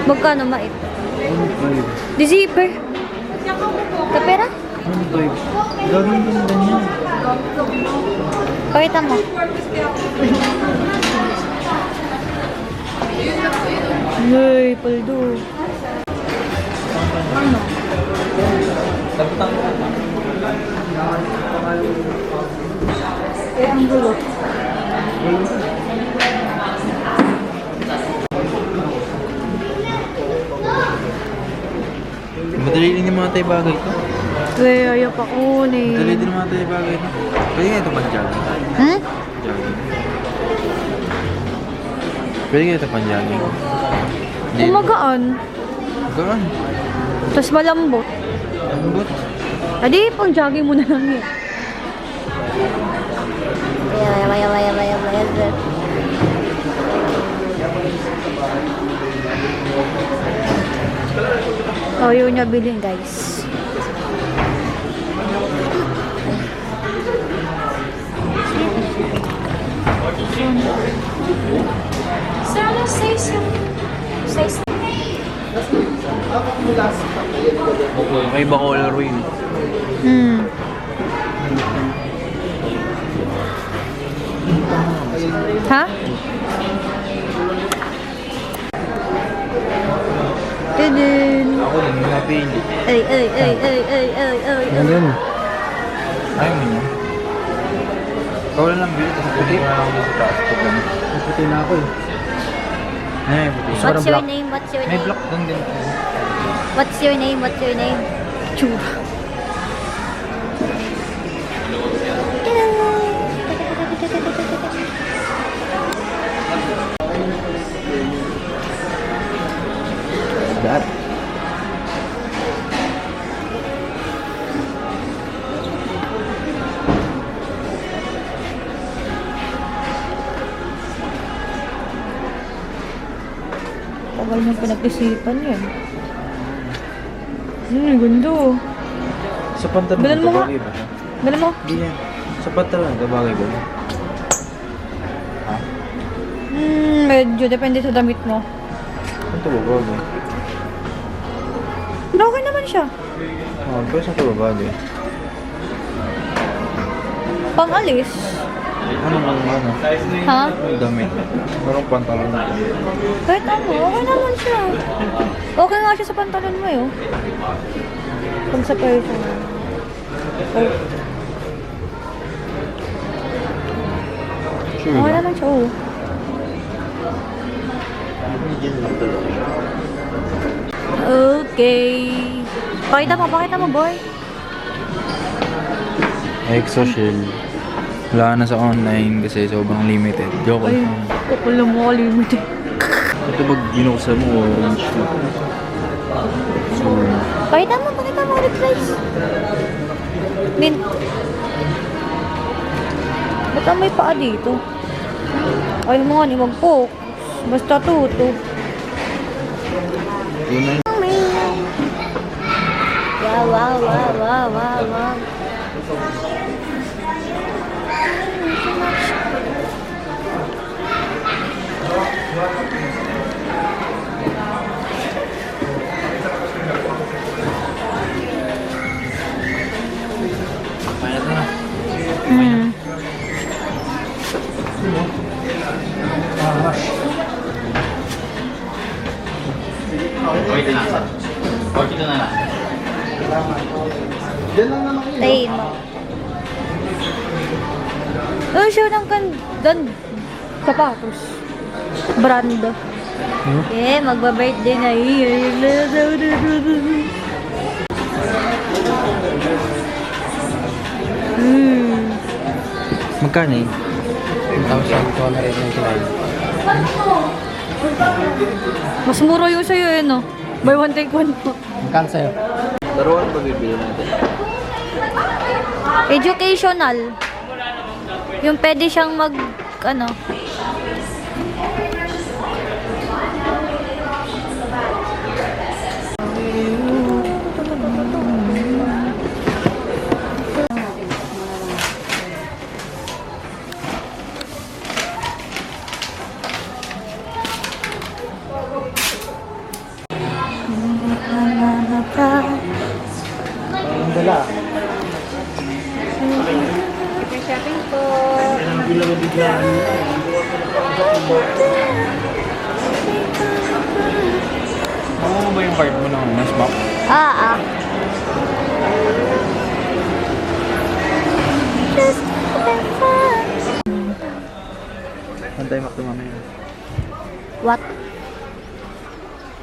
Magkano mait? 1.5. Di zipper. Kapera? 1.5. Gagawin din ganyan. Pakita mo. Ay, paldo. Ano? Eh, ang gulo. Madali din yung mga tayo bagay ito. Eh, ayaw pa kunin. Madali din yung mga tayo bagay ito. Pwede nga ito pang-jogging. Hmm? Jogging. Pwede nga ito pang-jogging. Umagaan. Gaan. Tapos malambot. Lambot. Adi, pang jogging mo na lang yun. Oh, yun niya bilhin, guys. Sana say May iba color yun. Hmm. Ha? Tudun. Ako din, may napili. Ay. Ayun. Ayaw mo niya. Ikaw lang bili, tapos puti ko na lang dito sa taas. Puti na ako eh. Ay, puti. What's your name? What's your May name? block doon din. What's your name? What's your name? Chura. That. Tagal niyang pinag-isipan yan. Ganda. Sa pantalon, Bilan mo nga. bagay ba siya? Bala mo? Hindi yan. Sa pantalon, bagay ba? Ha? Medyo. Depende sa damit mo. Ito ba bagay? Pero okay naman siya. Pero saan ito ba bagay? Pang-alis. Ano? Ha? Ang damit. Parang pantalon na ito. Kahit ano, okay naman siya. Okay nga siya sa pantalon mo eh. Oh. Pag sa person. Oh. Sure Okay ba? naman siya. Oh. Okay. Pakita mo, boy. Exoshell. Wala na sa online kasi sobrang limited. Joke Ay, lang. kapala mo limited. Ito pag binuksan mo, orange na. So, Pakita mo ulit, guys. Mint. Ba't ang may paa dito? Ay mo nga, wag po. Basta tuto. yun na. Wow. Kaya na. Hmm. Dito na lang. Tayin mo. Oh, siya ng sapatos. Brand. Eh, magba-birthday na Magkano eh? 1,299. Mas mura yung sa'yo eh, no? Buy one, take one po. Magkano sa'yo? Laruan pa bibili natin. Educational. Yung pwede siyang ano. Ang dala. Super shopping po. Ang ilaw na biglaan. Ano ba yung card mo ng mas map? Ah. Just for fun. Antay Mac mamaya. What?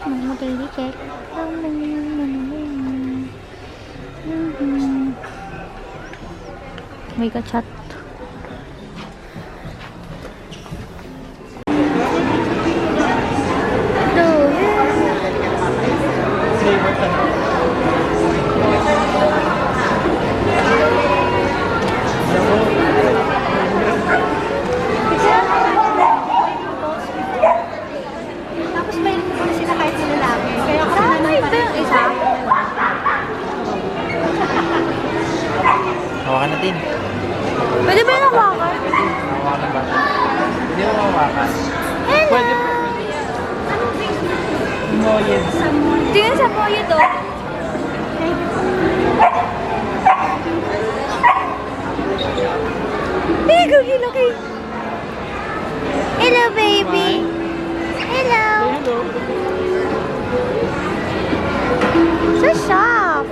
Magaliket. May ka-chat. Tapos may naman sila kahit sila lalaki. Kaya kasi Tama ito yung isa. Hawakan natin. Pwede ba yung hawakan? Hawakan ba? Hindi mo hawakan. Hello! Pwede po. Moyed. Tingnan sa po yun to. Big, laki. Hello, baby. Hello. So soft.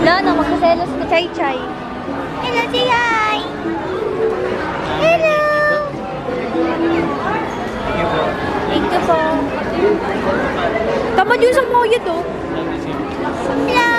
Lana, magkaselos ka, Chay Chay. Hello, say hi. Hello. Thank you po. Tamad yung sa moyo to. Hello.